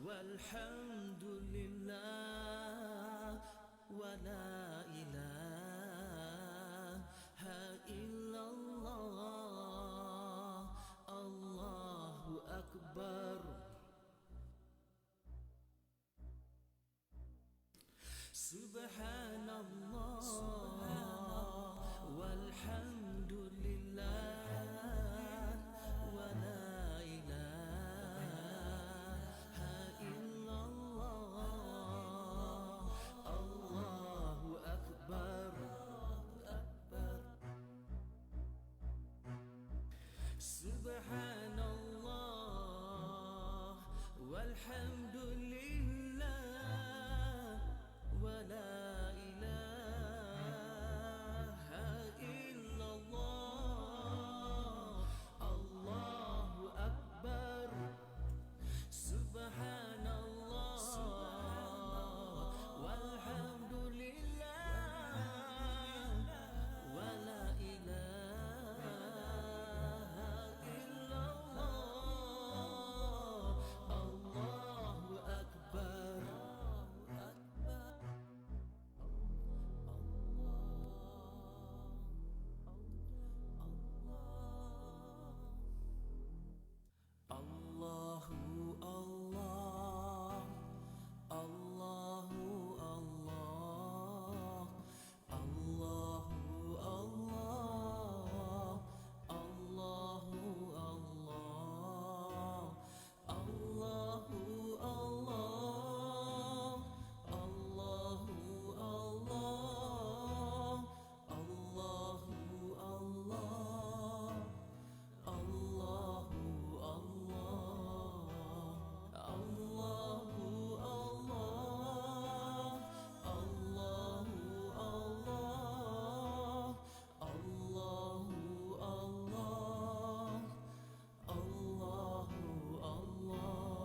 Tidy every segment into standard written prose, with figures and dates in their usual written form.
والحمد لله ولا إله إلا الله الله أكبر سبحان الله والحمد لله ولا إله إلا الله الله أكبر سبحان الله والحمد لله ولا إله إلا الله الله أكبر سبحان الله والحمد لله ولا إله إلا الله الله أكبر الله الله الله الله الله الله الله الله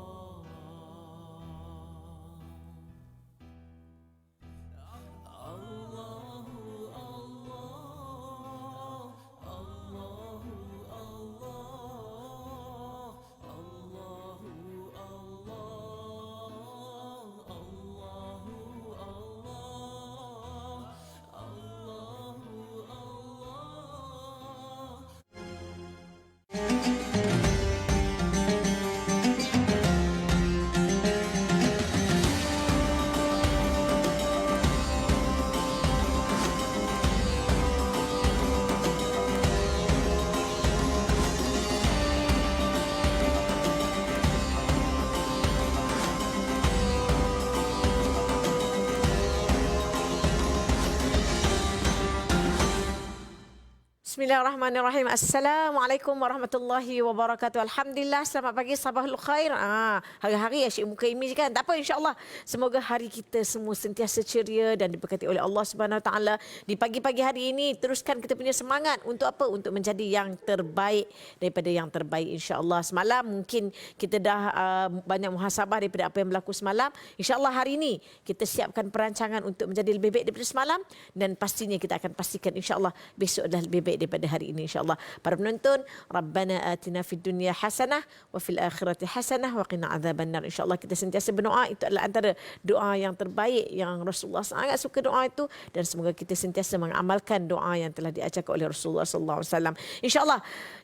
Bismillahirrahmanirrahim. Assalamualaikum warahmatullahi wabarakatuh. Alhamdulillah, selamat pagi, sabahul khair. Hari-hari asyik muka imej kan. Tak apa, insya-Allah. Semoga hari kita semua sentiasa ceria dan diberkati oleh Allah Subhanahu Wa Taala. Di pagi-pagi hari ini teruskan kita punya semangat untuk apa? Untuk menjadi yang terbaik daripada yang terbaik, insya-Allah. Semalam mungkin kita dah banyak muhasabah daripada apa yang berlaku semalam. Insya-Allah hari ini kita siapkan perancangan untuk menjadi lebih baik daripada semalam dan pastinya kita akan pastikan insya-Allah besok dah lebih baik pada hari ini, insya-Allah. Para penonton, Rabbana atina fid dunya hasanah wa fil akhirati hasanah wa qina adzabannar. Insya-Allah kita sentiasa berdoa. Itu adalah antara doa yang terbaik yang Rasulullah sangat suka doa itu, dan semoga kita sentiasa mengamalkan doa yang telah diajarkan oleh Rasulullah sallallahu alaihi wasallam. Insya-Allah,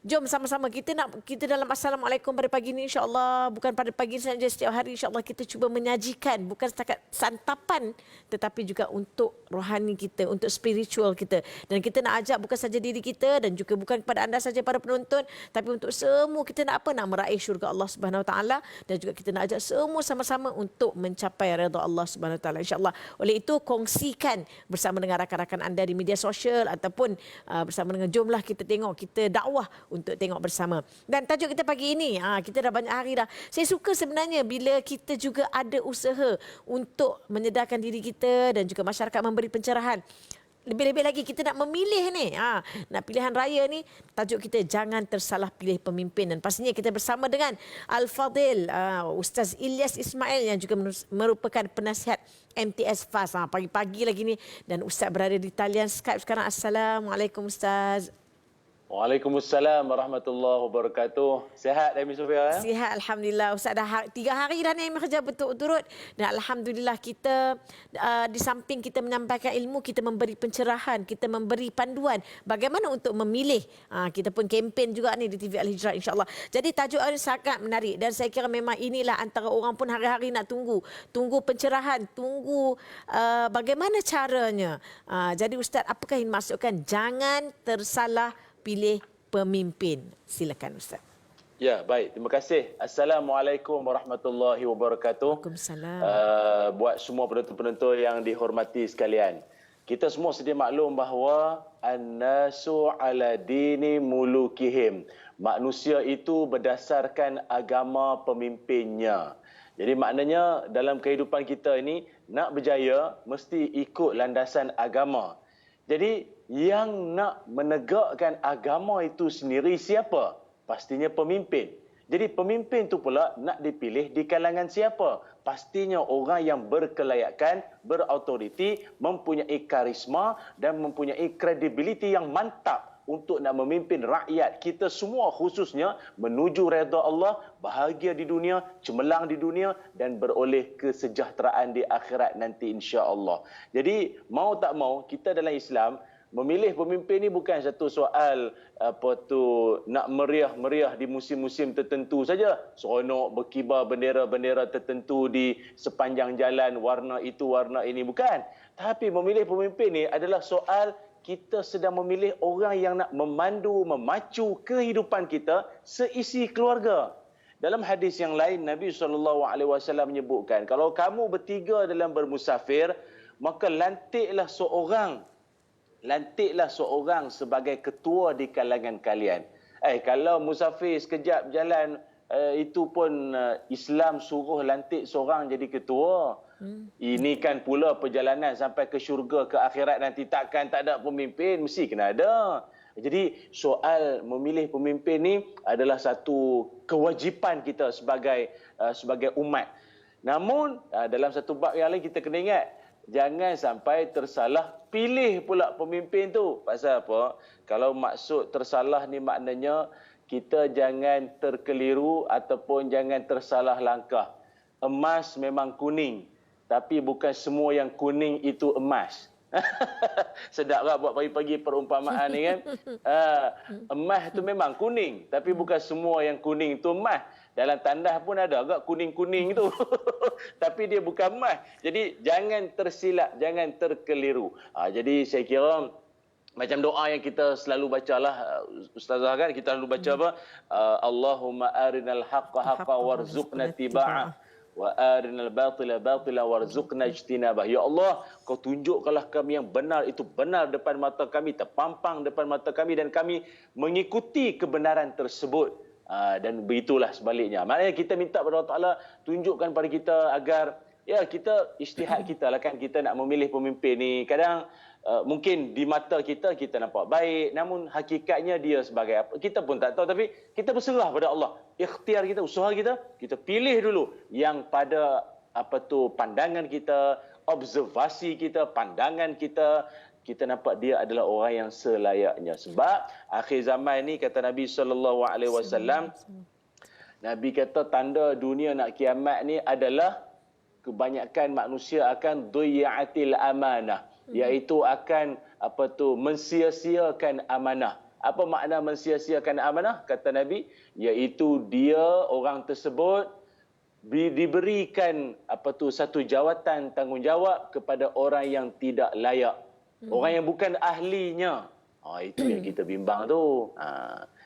jom sama-sama kita dalam assalamualaikum pada pagi ini, insya-Allah. Bukan pada pagi saja, setiap hari insya-Allah kita cuba menyajikan bukan setakat santapan tetapi juga untuk rohani kita, untuk spiritual kita. Dan kita nak ajak bukan saja diri kita dan juga bukan kepada anda saja para penonton, tapi untuk semua kita nak apa? Nak meraih syurga Allah Subhanahu Wa Taala, dan juga kita nak ajak semua sama-sama untuk mencapai redha Allah Subhanahu Wa Taala, insya-Allah. Oleh itu, kongsikan bersama dengan rakan-rakan anda di media sosial ataupun bersama dengan jomlah kita tengok, kita dakwah untuk tengok bersama. Dan tajuk kita pagi ini, kita dah banyak hari dah. Saya suka sebenarnya bila kita juga ada usaha untuk menyedarkan diri kita dan juga masyarakat memberi pencerahan. Lebih-lebih lagi kita nak memilih ni. Nak pilihan raya ni, tajuk kita jangan tersalah pilih pemimpin. Dan pastinya kita bersama dengan Al-Fadil Ustaz Ilyas Ismail yang juga merupakan penasihat MTS FAS. Pagi-pagi lagi ni, dan Ustaz berada di talian Skype sekarang. Assalamualaikum Ustaz. Waalaikumsalam warahmatullahi wabarakatuh. Sihat Amy Sofia? Sihat Alhamdulillah. Ustaz dah 3 hari dah ni bekerja berturut-turut. Dan Alhamdulillah kita di samping kita menyampaikan ilmu, kita memberi pencerahan, kita memberi panduan bagaimana untuk memilih. Kita pun kempen juga ni di TV Al-Hijrah insyaAllah. Jadi tajuk ini sangat menarik dan saya kira memang inilah antara orang pun hari-hari nak tunggu. Tunggu pencerahan, tunggu bagaimana caranya. Jadi Ustaz, apakah yang dimaksudkan? Jangan tersalah pilih pemimpin. Silakan Ustaz. Ya, baik. Terima kasih. Assalamualaikum warahmatullahi wabarakatuh. Waalaikumsalam. Buat semua penonton-penonton yang dihormati sekalian. Kita semua sedia maklum bahawa an-nasu ala dini mulukihim. Manusia itu berdasarkan agama pemimpinnya. Jadi maknanya dalam kehidupan kita ini nak berjaya mesti ikut landasan agama. Jadi yang nak menegakkan agama itu sendiri siapa? Pastinya pemimpin. Jadi pemimpin itu pula nak dipilih di kalangan siapa? Pastinya orang yang berkelayakan, berautoriti, mempunyai karisma dan mempunyai kredibiliti yang mantap untuk nak memimpin rakyat kita semua, khususnya menuju redha Allah, bahagia di dunia, cemerlang di dunia dan beroleh kesejahteraan di akhirat nanti insya-Allah. Jadi mau tak mau kita dalam Islam memilih pemimpin ni bukan satu soal nak meriah-meriah di musim-musim tertentu saja. Seronok berkibar bendera-bendera tertentu di sepanjang jalan, warna itu, warna ini, bukan. Tapi memilih pemimpin ni adalah soal kita sedang memilih orang yang nak memandu, memacu kehidupan kita seisi keluarga. Dalam hadis yang lain, Nabi SAW menyebutkan, kalau kamu bertiga dalam bermusafir, maka lantiklah seorang sebagai ketua di kalangan kalian. Kalau musafir sekejap jalan, itu pun Islam suruh lantik seorang jadi ketua. Ini kan pula perjalanan sampai ke syurga, ke akhirat nanti tak ada pemimpin, mesti kena ada. Jadi soal memilih pemimpin ni adalah satu kewajipan kita sebagai umat. Namun dalam satu bab yang lain kita kena ingat, jangan sampai tersalah pilih pula pemimpin tu. Pasal apa? Kalau maksud tersalah ni maknanya kita jangan terkeliru ataupun jangan tersalah langkah. Emas memang kuning, tapi bukan semua yang kuning itu emas. Sedap tak buat pagi-pagi perumpamaan ni kan? Emas tu memang kuning, tapi bukan semua yang kuning tu emas. Dalam tandas pun ada agak kuning-kuning tu. Tapi dia bukan emas. Jadi jangan tersilap, jangan terkeliru. Jadi saya kira macam doa yang kita selalu bacalah, Ustazah kan, kita selalu baca apa? Allahumma arinal haqqa haqqa warzuqna tiba'ah wa arinal batila batila warzuqna ijtinabah. Ya Allah, kau tunjukkanlah kami yang benar itu benar depan mata kami, terpampang depan mata kami dan kami mengikuti kebenaran tersebut. Dan begitulah sebaliknya. Maknanya kita minta kepada Allah Ta'ala tunjukkan pada kita agar ya kita ijtihad kita lah kan, kita nak memilih pemimpin ni. Kadang mungkin di mata kita nampak baik, namun hakikatnya dia sebagai apa kita pun tak tahu. Tapi kita berserah pada Allah. Ikhtiar kita, usaha kita pilih dulu yang pada pandangan kita, observasi kita, pandangan kita nampak dia adalah orang yang selayaknya. Sebab akhir zaman ni kata Nabi SAW, Nabi kata tanda dunia nak kiamat ni adalah kebanyakan manusia akan duyatil amanah, iaitu akan mensia-siakan amanah. Apa makna mensia-siakan amanah? Kata Nabi, iaitu dia orang tersebut diberikan satu jawatan tanggungjawab kepada orang yang tidak layak. Orang yang bukan ahlinya. Itu yang kita bimbang tu.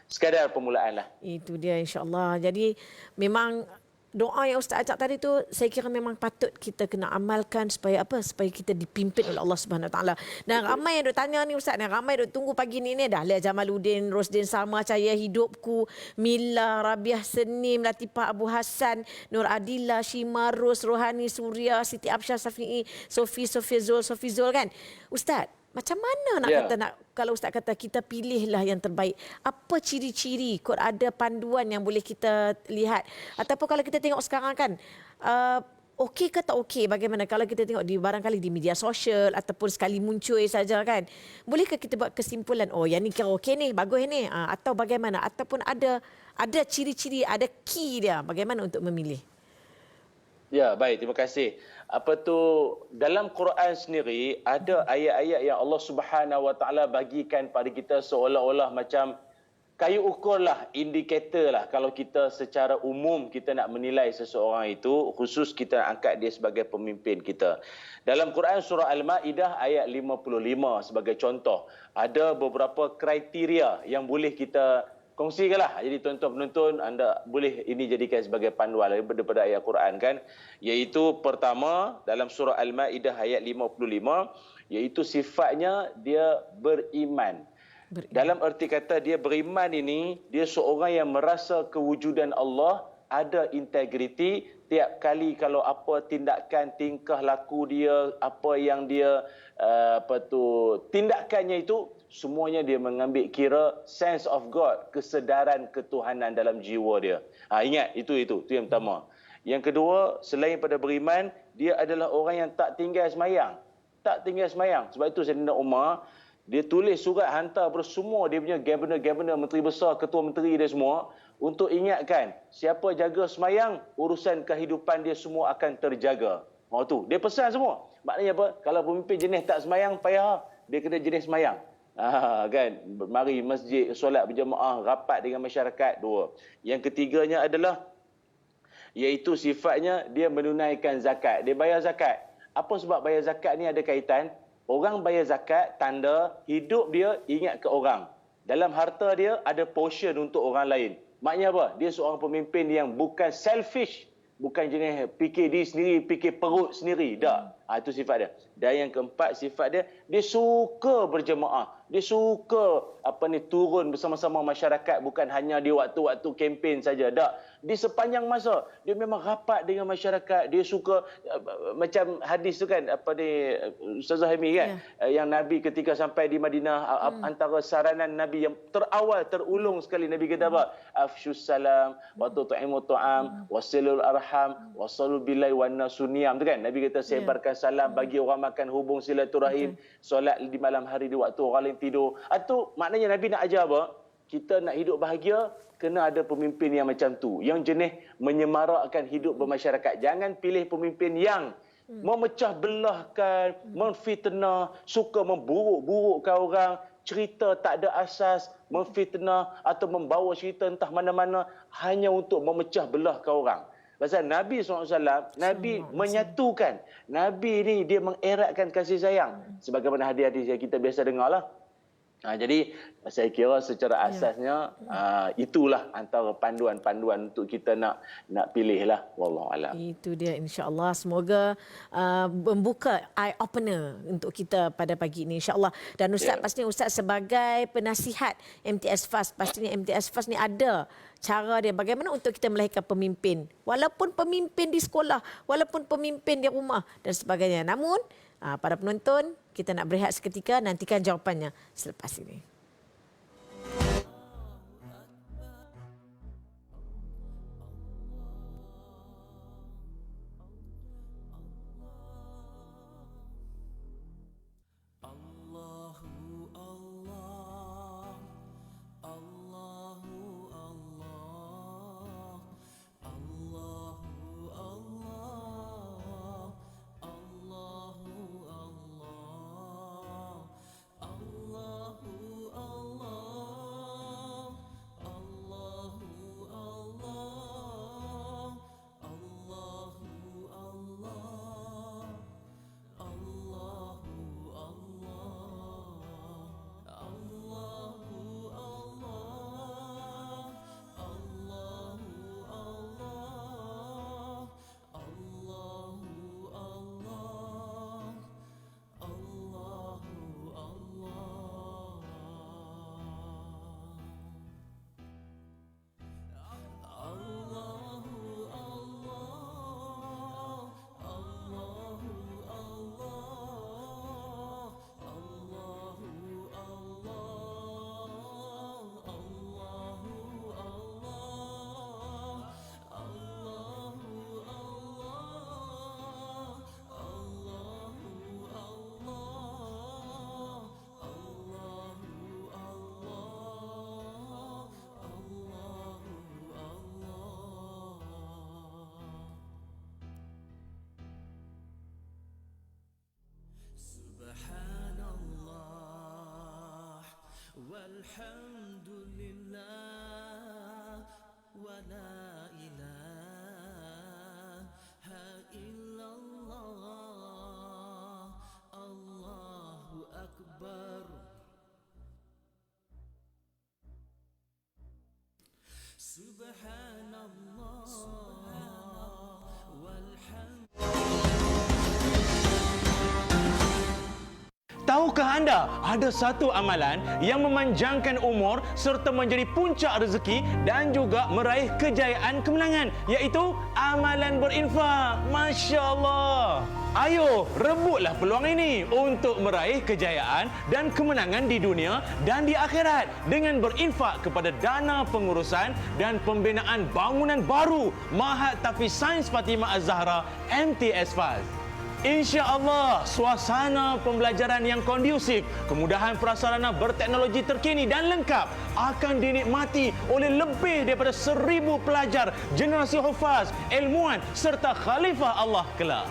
Sekadar permulaan lah. Itu dia insya-Allah. Jadi memang doa yang Ustaz ajak tadi tu saya kira memang patut kita kena amalkan supaya apa? Supaya kita dipimpin oleh Allah Subhanahu Wa Taala. Dan ramai yang duk tanya ni Ustaz, dan ramai duk tunggu pagi ni dah Lia Jamaluddin, Rosdin Salma, Cahaya Hidupku, Mila, Rabiah Senim, Latifah Abu Hassan, Nur Adila, Shima, Ros, Rohani, Surya, Siti Absyah, Safi'i, Sofi Zul kan. Ustaz, macam mana kalau Ustaz kata kita pilihlah yang terbaik. Apa ciri-ciri, kod ada panduan yang boleh kita lihat? Ataupun kalau kita tengok sekarang kan, okey ke tak okey? Bagaimana kalau kita tengok di barangkali di media sosial ataupun sekali muncul saja kan? Bolehkah kita buat kesimpulan, oh yang ni kira okey ni, bagus ni, atau bagaimana? Ataupun ada ciri-ciri, ada key dia bagaimana untuk memilih? Ya, baik. Terima kasih. Dalam Quran sendiri ada ayat-ayat yang Allah Subhanahu Wa Taala bagikan pada kita seolah-olah macam kayu ukur lah, indikator lah kalau kita secara umum kita nak menilai seseorang itu, khusus kita nak angkat dia sebagai pemimpin kita. Dalam Quran surah Al-Ma'idah ayat 55 sebagai contoh, ada beberapa kriteria yang boleh kita kongsikanlah. Jadi tuan-tuan penonton, anda boleh ini jadikan sebagai panduan daripada ayat Quran kan. Iaitu pertama dalam surah Al-Ma'idah ayat 55, iaitu sifatnya dia beriman. Dalam erti kata dia beriman ini, dia seorang yang merasa kewujudan Allah, ada integriti. Tiap kali kalau apa tindakan, tingkah laku dia, apa yang dia tindakannya itu, semuanya dia mengambil kira sense of God, kesedaran ketuhanan dalam jiwa dia. Ingat, itu yang pertama. Yang kedua, selain pada beriman, dia adalah orang yang tak tinggal semayang. Tak tinggal semayang. Sebab itu Saidina Umar, dia tulis surat hantar kepada semua dia punya governor, menteri besar, ketua menteri dia semua, untuk ingatkan, siapa jaga semayang, urusan kehidupan dia semua akan terjaga. Tu, dia pesan semua. Maknanya apa? Kalau pemimpin jenis tak semayang, payah. Dia kena jenis semayang. Kan, mari masjid, solat berjemaah, rapat dengan masyarakat. Dua. Yang ketiganya adalah, iaitu sifatnya dia menunaikan zakat. Dia bayar zakat. Apa sebab bayar zakat ni ada kaitan? Orang bayar zakat, tanda hidup dia ingat ke orang. Dalam harta dia ada portion untuk orang lain. Maknanya apa? Dia seorang pemimpin yang bukan selfish. Bukan jenis fikir diri sendiri, fikir perut sendiri. Tak. Itu sifat dia. Dan yang keempat sifat dia, dia suka berjemaah. Dia suka turun bersama-sama masyarakat, bukan hanya di waktu-waktu kempen saja. Tak. Di sepanjang masa dia memang rapat dengan masyarakat. Dia suka macam hadis tu kan, Ustazah Hemi kan, yang Nabi ketika sampai di Madinah, antara saranan Nabi yang terulung sekali, Nabi kata apa? Afshus salam wa tut'imu ta'am wasilul arham wasallu billahi wan nasuniyam tu kan. Nabi kata sebarkan salam, bagi orang makan, hubung silaturahim, solat di malam hari di waktu orang lain tidur. Itu maknanya Nabi nak ajar apa? Kita nak hidup bahagia, kena ada pemimpin yang macam tu, yang jenis menyemarakkan hidup bermasyarakat. Jangan pilih pemimpin yang memecah belahkan, memfitnah, suka memburuk-burukkan orang, cerita tak ada asas, memfitnah atau membawa cerita entah mana-mana hanya untuk memecah belahkan orang. Pasal Nabi SAW, Nabi menyatukan. Nabi ni dia mengeratkan kasih sayang. Sebagaimana hadis-hadis yang kita biasa dengar lah. Jadi saya kira secara asasnya itulah antara panduan-panduan untuk kita nak pilih lah. Wallahualam. Itu dia, insya-Allah. Semoga membuka eye opener untuk kita pada pagi ini, insya-Allah. Dan Ustaz, pastinya Ustaz sebagai penasihat MTS FAST, pastinya MTS FAST ni ada cara dia bagaimana untuk kita melahirkan pemimpin. Walaupun pemimpin di sekolah, walaupun pemimpin di rumah dan sebagainya. Namun para penonton, kita nak berehat seketika, nantikan jawapannya selepas ini. Tahukah anda ada satu amalan yang memanjangkan umur serta menjadi puncak rezeki dan juga meraih kejayaan kemenangan, iaitu amalan berinfak. Masya Allah. Ayo, rebutlah peluang ini untuk meraih kejayaan dan kemenangan di dunia dan di akhirat dengan berinfak kepada dana pengurusan dan pembinaan bangunan baru Mahat Tafiz Sains Fatimah Az-Zahra MTS FAS. InsyaAllah, suasana pembelajaran yang kondusif, kemudahan prasarana berteknologi terkini dan lengkap akan dinikmati oleh lebih daripada 1,000 pelajar generasi hufaz, ilmuwan serta khalifah Allah kelak.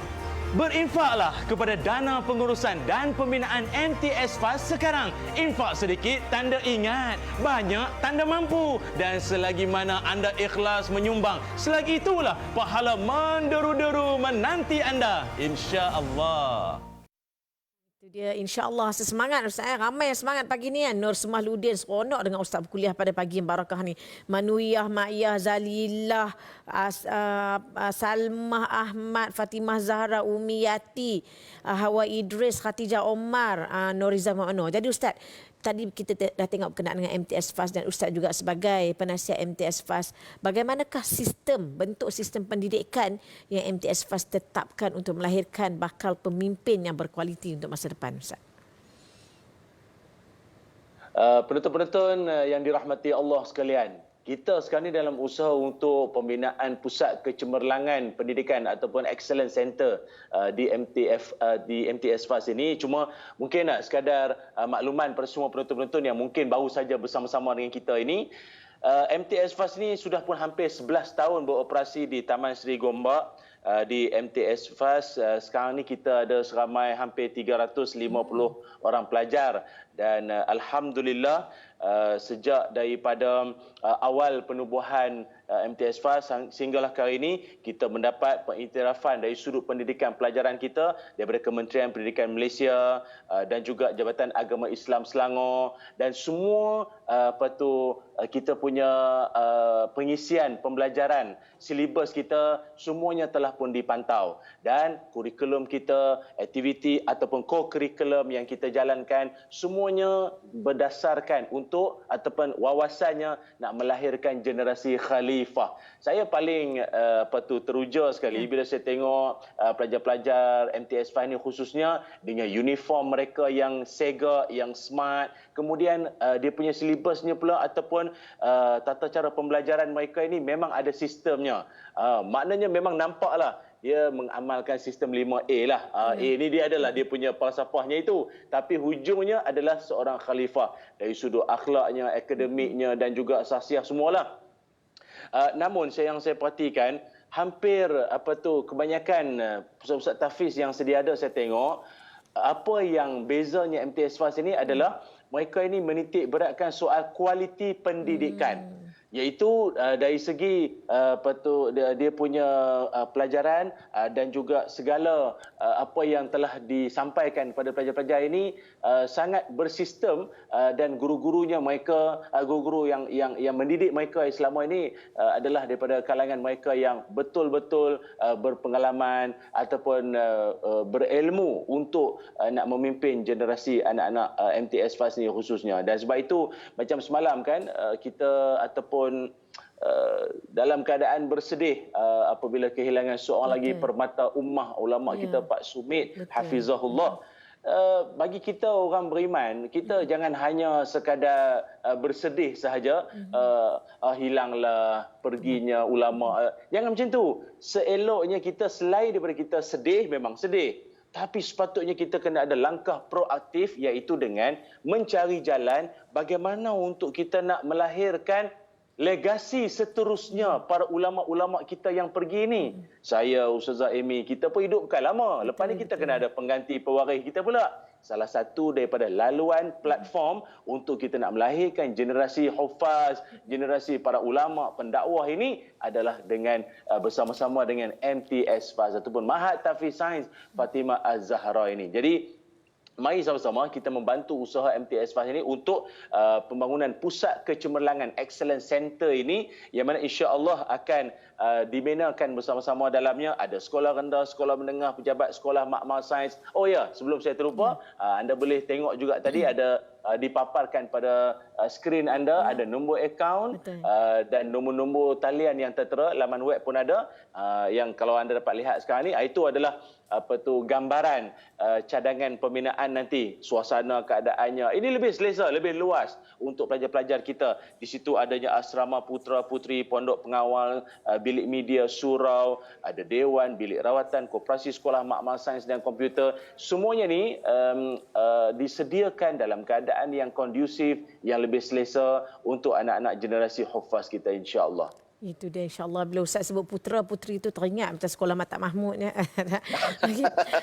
Berinfaklah kepada dana pengurusan dan pembinaan MTS FAS sekarang. Infak sedikit tanda ingat, banyak tanda mampu. Dan selagi mana anda ikhlas menyumbang, selagi itulah pahala menderu-deru menanti anda, insya-Allah. Itu dia, insya-Allah sesemangat Ustaz. Ramai yang semangat pagi ni kan. Nur Semahludin seronok dengan Ustaz berkuliah pada pagi yang barakah ni. Manuiyah, Ma'iyah, Zalillah, Salmah Ahmad, Fatimah Zahra, Umi Yati, Hawa Idris, Khatijah Omar, Noriza Ma'ano. Jadi Ustaz, tadi kita dah tengok berkenaan dengan MTS FAS dan Ustaz juga sebagai penasihat MTS FAS. Bagaimanakah bentuk sistem pendidikan yang MTS FAS tetapkan untuk melahirkan bakal pemimpin yang berkualiti untuk masa depan, Ustaz? Penonton-penonton yang dirahmati Allah sekalian, kita sekarang ni dalam usaha untuk pembinaan pusat kecemerlangan pendidikan ataupun excellence center di MTS FAS ini. Cuma mungkin nak sekadar makluman pada semua penonton-penonton yang mungkin baru saja bersama-sama dengan kita ini. MTS FAS ini sudah pun hampir 11 tahun beroperasi di Taman Seri Gombak. Di MTS FAS sekarang ni kita ada seramai hampir 350 orang pelajar dan alhamdulillah sejak daripada awal penubuhan MTS FAS sehinggalah kali ini kita mendapat pengiktirafan dari sudut pendidikan pelajaran kita daripada Kementerian Pendidikan Malaysia dan juga Jabatan Agama Islam Selangor, dan semua kita punya pengisian pembelajaran silibus kita semuanya telah pun dipantau, dan kurikulum kita, aktiviti ataupun co-kurikulum yang kita jalankan semuanya berdasarkan untuk ataupun wawasannya nak melahirkan generasi khalifah. Saya paling teruja sekali bila saya tengok pelajar-pelajar MTS FAS ini khususnya dengan uniform mereka yang segak, yang smart, kemudian dia punya silibusnya pula ataupun tata cara pembelajaran mereka ini memang ada sistemnya. Maknanya memang nampaklah dia mengamalkan sistem 5A lah. A ni dia adalah dia punya falsafahnya itu. Tapi hujungnya adalah seorang khalifah. Dari sudut akhlaknya, akademiknya dan juga sahsiah semualah. Namun yang saya perhatikan, hampir kebanyakan pusat-pusat tahfiz yang sedia ada saya tengok, apa yang bezanya MTS FAS ini adalah mereka ini menitik beratkan soal kualiti pendidikan. Iaitu dari segi dia punya pelajaran dan juga segala apa yang telah disampaikan kepada pelajar-pelajar ini sangat bersistem, dan guru-gurunya mereka, guru-guru yang mendidik mereka selama ini adalah daripada kalangan mereka yang betul-betul berpengalaman ataupun berilmu untuk nak memimpin generasi anak-anak MTS FAS ni khususnya. Dan sebab itu macam semalam kan kita ataupun dalam keadaan bersedih apabila kehilangan seorang lagi permata ummah ulama kita, Pak Sumit hafizahullah. Bagi kita orang beriman, kita jangan hanya sekadar bersedih sahaja, hilanglah perginya ulama. Jangan macam tu. Seeloknya kita selain daripada kita sedih, memang sedih, tapi sepatutnya kita kena ada langkah proaktif, iaitu dengan mencari jalan bagaimana untuk kita nak melahirkan legasi seterusnya para ulama-ulama kita yang pergi ni. Saya, Ustazah Amy, kita pun hidup bukan lama. Lepas ni kita kena ada pengganti pewaris kita pula. Salah satu daripada laluan platform untuk kita nak melahirkan generasi hufaz, generasi para ulama pendakwah ini adalah dengan bersama-sama dengan MTS FAS ataupun Mahat Tafiz Sains Fatimah Az-Zahra ini. Jadi mari sama-sama kita membantu usaha MTS Fast ini untuk pembangunan pusat kecemerlangan Excellence Center ini, yang mana insya-Allah akan dibinakan bersama-sama dalamnya. Ada sekolah rendah, sekolah menengah, pejabat sekolah makmal sains. Oh ya, sebelum saya terlupa, anda boleh tengok juga tadi ada dipaparkan pada skrin anda, ada nombor akaun dan nombor-nombor talian yang tertera, laman web pun ada, yang kalau anda dapat lihat sekarang ni, itu adalah gambaran cadangan pembinaan nanti, suasana keadaannya. Ini lebih selesa, lebih luas untuk pelajar-pelajar kita. Di situ adanya asrama putra-putri, pondok pengawal, bilik media, surau, ada dewan, bilik rawatan, koperasi sekolah makmal sains dan komputer. Semuanya ni disediakan dalam keadaan yang kondusif, yang lebih selesa untuk anak-anak generasi Huffaz kita, insya-Allah. Itu dia, insyaAllah. Bila Ustaz sebut putera-puteri itu teringat macam sekolah Mata Mahmud.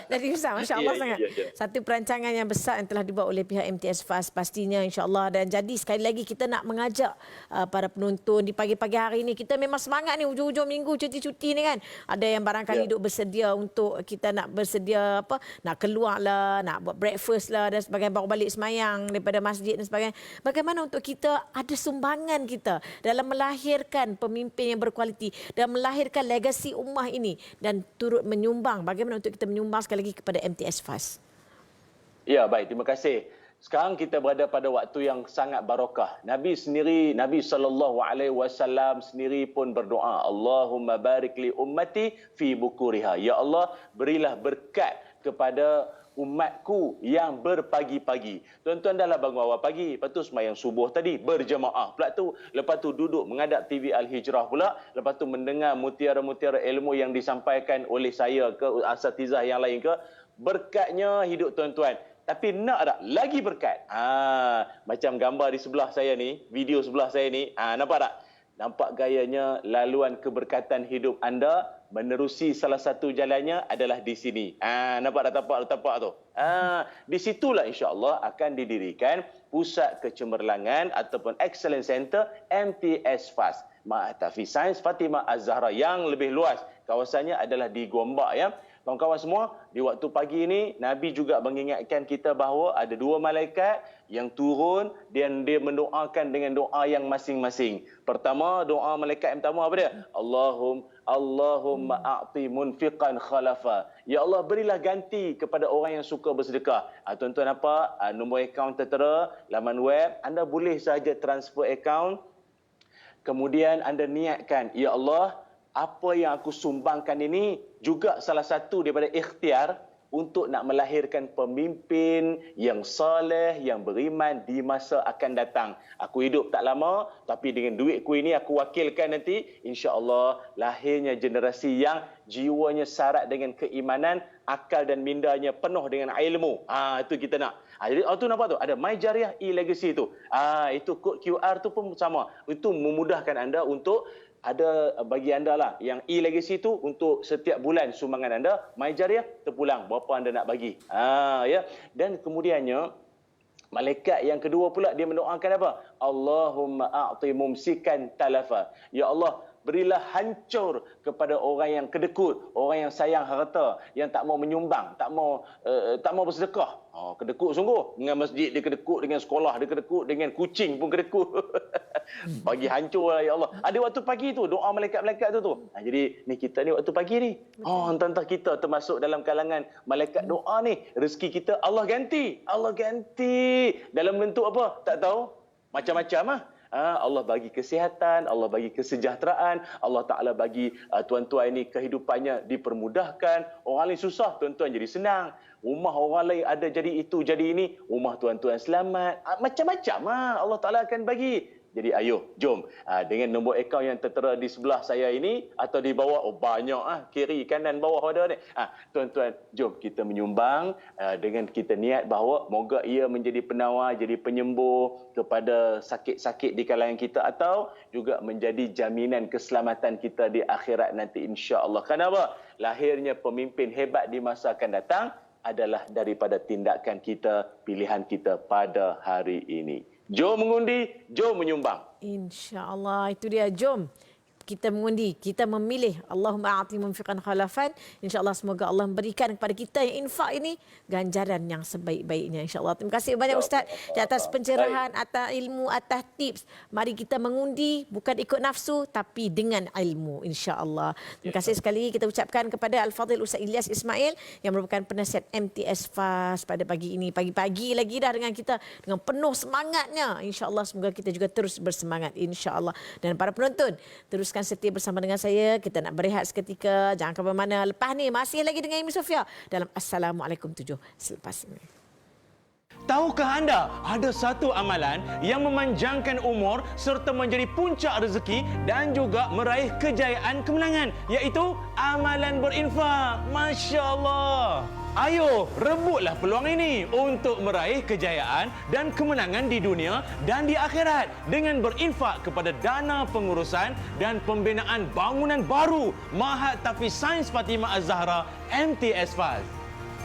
Jadi Ustaz, Masya Allah sangat. Satu perancangan yang besar yang telah dibuat oleh pihak MTS Fast pastinya, insyaAllah. Dan jadi sekali lagi kita nak mengajak para penonton di pagi-pagi hari ini. Kita memang semangat ni hujung-hujung minggu cuti-cuti ni kan. Ada yang barangkali duk bersedia untuk kita nak bersedia nak keluar lah, nak buat breakfast lah dan sebagainya, baru balik semayang daripada masjid dan sebagainya. Bagaimana untuk kita ada sumbangan kita dalam melahirkan pemimpin yang berkualiti dan melahirkan legasi ummah ini dan turut menyumbang. Bagaimana untuk kita menyumbang sekali lagi kepada MTS Fast? Ya, baik. Terima kasih. Sekarang kita berada pada waktu yang sangat barakah. Nabi SAW sendiri pun berdoa, Allahumma barik li ummati fi bukuriha. Ya Allah, berilah berkat kepada umatku yang berpagi-pagi. Tuan-tuan dahlah bangun awal pagi, lepas tu sembahyang subuh tadi berjemaah pula tu, lepas tu duduk menghadap TV Al-Hijrah pula, lepas tu mendengar mutiara-mutiara ilmu yang disampaikan oleh saya ke asatizah yang lain ke. Berkatnya hidup tuan-tuan. Tapi nak tak lagi berkat? Macam gambar di sebelah saya ni, video sebelah saya ni, nampak tak? Nampak gayanya laluan keberkatan hidup anda menerusi salah satu jalannya adalah di sini. Nampak tak tapak tu? Di situlah insya-Allah akan didirikan pusat kecemerlangan ataupun Excellence Center MTS Fast. Ma'atafi Sains Fatimah Az-Zahra yang lebih luas. Kawasannya adalah di Gombak ya. Kawan-kawan semua, di waktu pagi ini Nabi juga mengingatkan kita bahawa ada dua malaikat yang turun dan dia mendoakan dengan doa yang masing-masing. Pertama, doa malaikat yang pertama apa dia? Allahumma a'ti munfiqan khalafa. Ya Allah, berilah ganti kepada orang yang suka bersedekah. Tuan-tuan apa? Nombor akaun tertera, laman web, anda boleh saja transfer akaun. Kemudian anda niatkan, ya Allah, apa yang aku sumbangkan ini juga salah satu daripada ikhtiar untuk nak melahirkan pemimpin yang soleh, yang beriman di masa akan datang. Aku hidup tak lama, tapi dengan duitku ini aku wakilkan nanti, insya-Allah lahirnya generasi yang jiwanya syarat dengan keimanan, akal dan mindanya penuh dengan ilmu. Itu kita nak. Jadi tu nampak tu ada My Jariah e-Legacy tu. Itu kod QR tu pun sama. Itu memudahkan anda untuk ada bagi anda lah yang e-legacy tu untuk setiap bulan sumbangan anda, My Jariah terpulang berapa anda nak bagi. Ya. Dan kemudiannya malaikat yang kedua pula dia mendoakan apa? Allahumma a'ti mumsikan talafa. Ya Allah, berilah hancur kepada orang yang kedekut, orang yang sayang harta, yang tak mau menyumbang, tak mau bersedekah. Kedekut sungguh. Dengan masjid dia kedekut, dengan sekolah dia kedekut, dengan kucing pun kedekut. Bagi hancur lah, ya Allah. Ada waktu pagi tu, doa malaikat-malaikat tu. Jadi ni kita ni waktu pagi ni. Entah-entah kita termasuk dalam kalangan malaikat doa ni. Rezeki kita Allah ganti. Allah ganti. Dalam bentuk apa? Tak tahu. Macam-macam lah. Allah bagi kesihatan, Allah bagi kesejahteraan, Allah Ta'ala bagi tuan-tuan ini kehidupannya dipermudahkan. Orang lain susah, tuan-tuan jadi senang. Rumah orang lain ada jadi itu, jadi ini. Rumah tuan-tuan selamat. Macam-macam Allah Ta'ala akan bagi. Jadi ayo, jom. Dengan nombor akaun yang tertera di sebelah saya ini atau di bawah, banyak kiri, kanan, bawah ada ni. Tuan-tuan, jom kita menyumbang dengan kita niat bahawa moga ia menjadi penawar, jadi penyembuh kepada sakit-sakit di kalangan kita atau juga menjadi jaminan keselamatan kita di akhirat nanti insya-Allah. Kenapa? Lahirnya pemimpin hebat di masa akan datang adalah daripada tindakan kita, pilihan kita pada hari ini. Jom mengundi, jom menyumbang. InsyaAllah, itu dia. Jom kita mengundi, kita memilih. Allahumma a'ti munfiqan khalafan. InsyaAllah semoga Allah memberikan kepada kita yang infak ini ganjaran yang sebaik-baiknya. InsyaAllah. Terima kasih banyak Ustaz di atas pencerahan, atas ilmu, atas tips. Mari kita mengundi bukan ikut nafsu tapi dengan ilmu. InsyaAllah. Terima kasih sekali kita ucapkan kepada Al-Fadhil Ustaz Ilyas Ismail yang merupakan penasihat MTS FAS pada pagi ini. Pagi-pagi lagi dah dengan kita dengan penuh semangatnya. InsyaAllah semoga kita juga terus bersemangat. InsyaAllah. Dan para penonton, teruskan setia bersama dengan saya. Kita nak berehat seketika. Jangan ke mana-mana. Lepas ni masih lagi dengan Imi Sofia dalam Assalamualaikum 7 selepas ini. Tahukah anda ada satu amalan yang memanjangkan umur serta menjadi puncak rezeki dan juga meraih kejayaan kemenangan, iaitu amalan berinfak. Masya Allah. Ayo, rebutlah peluang ini untuk meraih kejayaan dan kemenangan di dunia dan di akhirat dengan berinfak kepada dana pengurusan dan pembinaan bangunan baru Mahat Tahfiz Sains Fatimah Az-Zahra MTS FAS.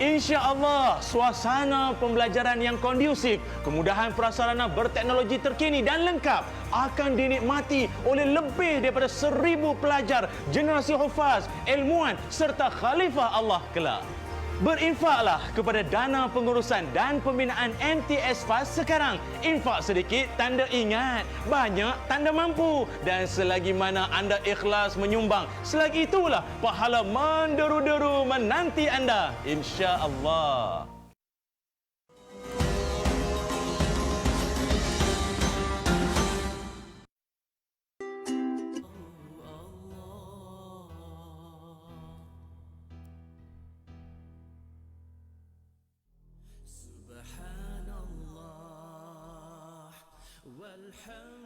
InsyaAllah, suasana pembelajaran yang kondusif, kemudahan prasarana berteknologi terkini dan lengkap akan dinikmati oleh lebih daripada 1,000 pelajar, generasi hufaz, ilmuwan serta khalifah Allah kelak. Berinfaklah kepada dana pengurusan dan pembinaan MTS FAS sekarang. Infak sedikit tanda ingat, banyak tanda mampu. Dan selagi mana anda ikhlas menyumbang, selagi itulah pahala menderu-deru menanti anda. InsyaAllah. Subhanallah walhamdulillah.